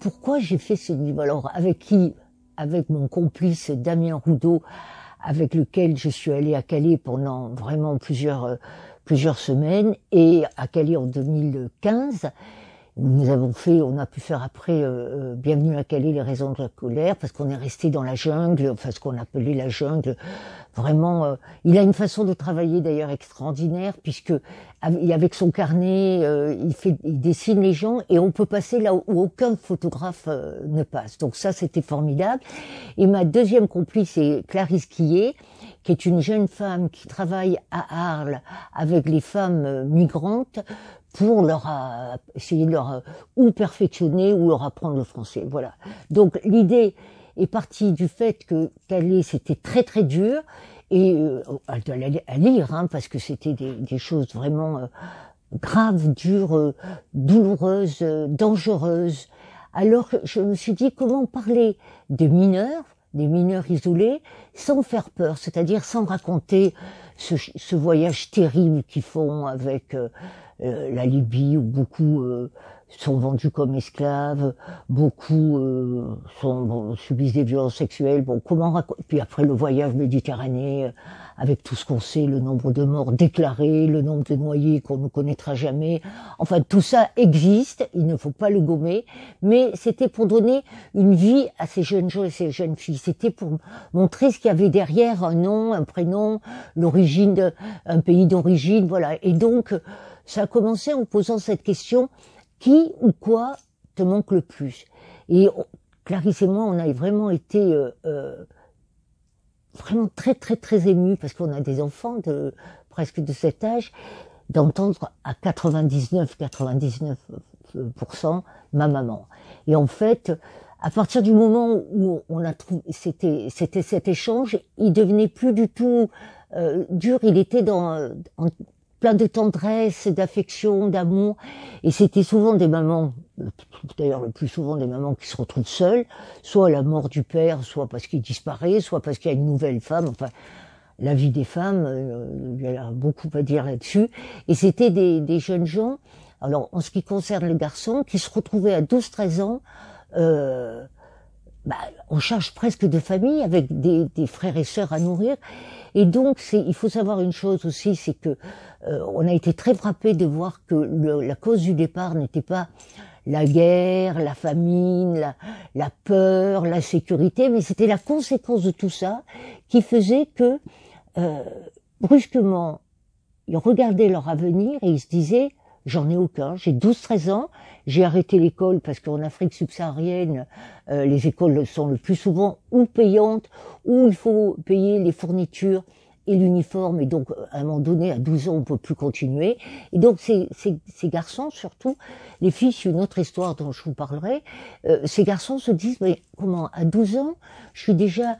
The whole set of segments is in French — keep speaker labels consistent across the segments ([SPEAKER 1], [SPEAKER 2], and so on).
[SPEAKER 1] pourquoi j'ai fait ce livre? Alors, avec qui? Avec mon complice Damien Roudot, avec lequel je suis allée à Calais pendant vraiment plusieurs semaines, et à Calais en 2015. On a pu faire après Bienvenue à Calais, les raisons de la colère, parce qu'on est resté dans la jungle, enfin ce qu'on appelait la jungle. Vraiment, il a une façon de travailler d'ailleurs extraordinaire, puisque avec son carnet, il dessine les gens et on peut passer là où aucun photographe ne passe. Donc ça, c'était formidable. Et ma deuxième complice est Clarisse Quillet, qui est une jeune femme qui travaille à Arles avec les femmes migrantes pour essayer de leur ou perfectionner ou leur apprendre le français. Voilà. Donc l'idée est partie du fait que Calais c'était très très dur et à lire hein, parce que c'était des choses vraiment graves, dures, douloureuses, dangereuses. Alors je me suis dit comment parler des mineurs isolés, sans faire peur, c'est-à-dire sans raconter ce voyage terrible qu'ils font avec la Libye, où beaucoup sont vendus comme esclaves, beaucoup subissent des violences sexuelles. Bon, puis après le voyage méditerranéen, avec tout ce qu'on sait, le nombre de morts déclarés, le nombre de noyés qu'on ne connaîtra jamais. Enfin, tout ça existe, il ne faut pas le gommer, mais c'était pour donner une vie à ces jeunes gens et ces jeunes filles. C'était pour montrer ce qu'il y avait derrière un nom, un prénom, l'origine, un pays d'origine, voilà. Et donc, ça a commencé en posant cette question, qui ou quoi te manque le plus? Et Clarisse et moi, on a vraiment été vraiment très très très émus, parce qu'on a des enfants presque de cet âge, d'entendre à 99% ma maman. Et en fait, à partir du moment où on a trouvé, c'était cet échange, il devenait plus du tout dur, il était plein de tendresse, d'affection, d'amour, et c'était souvent des mamans, d'ailleurs le plus souvent des mamans qui se retrouvent seules, soit à la mort du père, soit parce qu'il disparaît, soit parce qu'il y a une nouvelle femme, enfin, la vie des femmes, il y a beaucoup à dire là-dessus, et c'était des jeunes gens, alors en ce qui concerne les garçons, qui se retrouvaient à 12-13 ans, en charge presque de famille, avec des frères et sœurs à nourrir. Et donc, il faut savoir une chose aussi, c'est que on a été très frappés de voir que la cause du départ n'était pas la guerre, la famine, la peur, la sécurité, mais c'était la conséquence de tout ça qui faisait que brusquement, ils regardaient leur avenir et ils se disaient: j'en ai aucun, j'ai 12-13 ans, j'ai arrêté l'école parce qu'en Afrique subsaharienne, les écoles sont le plus souvent ou payantes, ou il faut payer les fournitures et l'uniforme, et donc à un moment donné, à 12 ans, on peut plus continuer. Et donc ces garçons, surtout, les filles, c'est une autre histoire dont je vous parlerai, ces garçons se disent: mais comment, à 12 ans, je suis déjà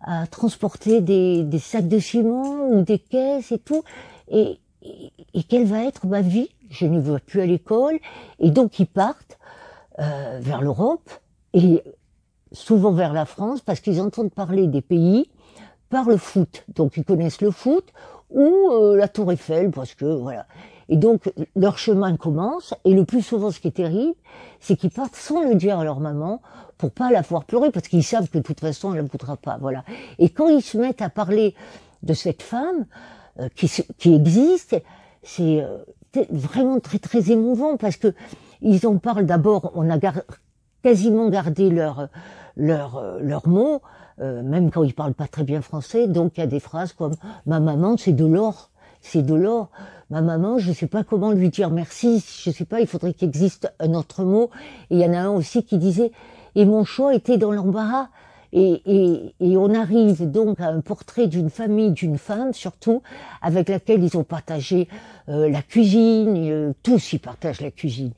[SPEAKER 1] à transporter des sacs de ciment ou des caisses et tout, et quelle va être ma vie? Je ne veux plus à l'école. Et donc ils partent vers l'Europe et souvent vers la France, parce qu'ils entendent parler des pays par le foot. Donc ils connaissent le foot ou la Tour Eiffel, parce que voilà. Et donc leur chemin commence, et le plus souvent, ce qui est terrible, c'est qu'ils partent sans le dire à leur maman, pour pas la voir pleurer, parce qu'ils savent que de toute façon elle ne voudra pas. Voilà. Et quand ils se mettent à parler de cette femme qui existe, c'est vraiment très très émouvant, parce que ils en parlent. D'abord, on a quasiment gardé leurs mots, même quand ils parlent pas très bien français. Donc il y a des phrases comme: ma maman, c'est de l'or, c'est de l'or. Ma maman, je sais pas comment lui dire merci, je sais pas, il faudrait qu'il existe un autre mot. Et il y en a un aussi qui disait: et mon choix était dans l'embarras. Et on arrive donc à un portrait d'une famille, d'une femme surtout, avec laquelle ils ont partagé la cuisine, tous ils partagent la cuisine,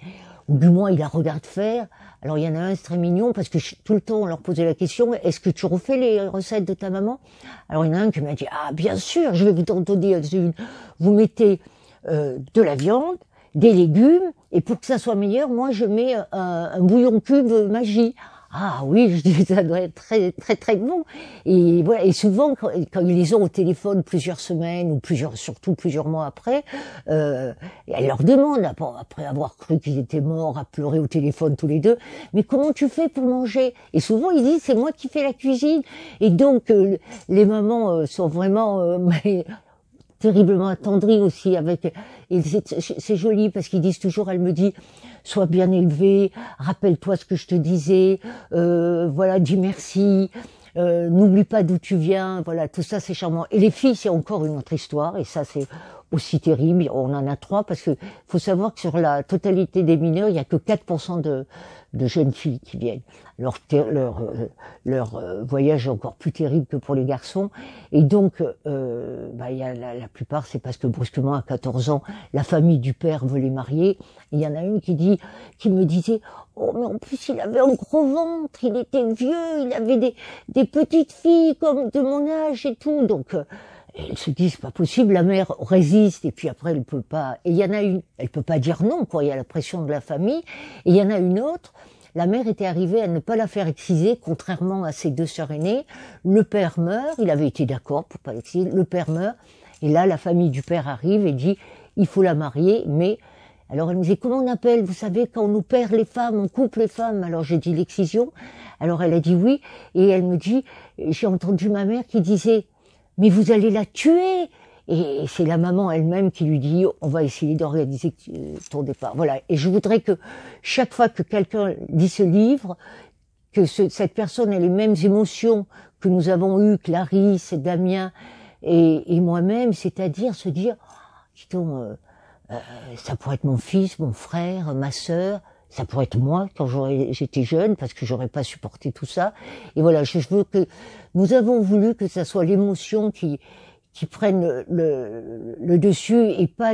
[SPEAKER 1] ou du moins ils la regardent faire. Alors il y en a un, c'est très mignon, parce que tout le temps on leur posait la question: est-ce que tu refais les recettes de ta maman? Alors il y en a un qui m'a dit: ah bien sûr, je vais vous en donner une. Vous mettez de la viande, des légumes, et pour que ça soit meilleur, moi je mets un bouillon cube magie. Ah oui, je dis, ça doit être très très très bon. Et voilà. Et souvent, quand ils les ont au téléphone plusieurs semaines ou surtout plusieurs mois après, elle leur demande, après avoir cru qu'ils étaient morts, à pleurer au téléphone tous les deux, mais comment tu fais pour manger? Et souvent ils disent, c'est moi qui fais la cuisine. Et donc les mamans sont vraiment mais terriblement attendries aussi avec. Et c'est joli parce qu'ils disent toujours, elle me dit, sois bien élevée, rappelle-toi ce que je te disais, voilà, dis merci, n'oublie pas d'où tu viens, voilà, tout ça c'est charmant. Et les filles, c'est encore une autre histoire, et ça c'est aussi terrible. On en a 3 parce que faut savoir que sur la totalité des mineurs, il y a que 4% de jeunes filles qui viennent. Leur voyage est encore plus terrible que pour les garçons. Et donc, il y a la plupart, c'est parce que brusquement, à 14 ans, la famille du père veut les marier. Il y en a une qui me disait, oh, mais en plus, il avait un gros ventre, il était vieux, il avait des petites filles comme de mon âge et tout. Donc, elles se disent, c'est pas possible, la mère résiste, et puis après, elle peut pas. Et il y en a une, elle peut pas dire non, quoi. Il y a la pression de la famille. Et il y en a une autre, la mère était arrivée à ne pas la faire exciser, contrairement à ses 2 sœurs aînées. Le père meurt, il avait été d'accord pour pas l'exciser, le père meurt, et là, la famille du père arrive et dit, il faut la marier, mais, alors elle me disait, comment on appelle, vous savez, quand on nous perd les femmes, on coupe les femmes, alors j'ai dit l'excision, alors elle a dit oui, et elle me dit, j'ai entendu ma mère qui disait, mais vous allez la tuer. Et c'est la maman elle-même qui lui dit, on va essayer d'organiser ton départ. Voilà. Et je voudrais que chaque fois que quelqu'un lit ce livre, que cette personne ait les mêmes émotions que nous avons eues, Clarisse, Damien et moi-même, c'est-à-dire se dire, dis donc, ça pourrait être mon fils, mon frère, ma sœur, ça pourrait être moi quand j'étais jeune, parce que j'aurais pas supporté tout ça. Et voilà, je veux que nous avons voulu que ça soit l'émotion qui prenne le dessus et pas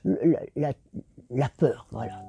[SPEAKER 1] la peur. Voilà.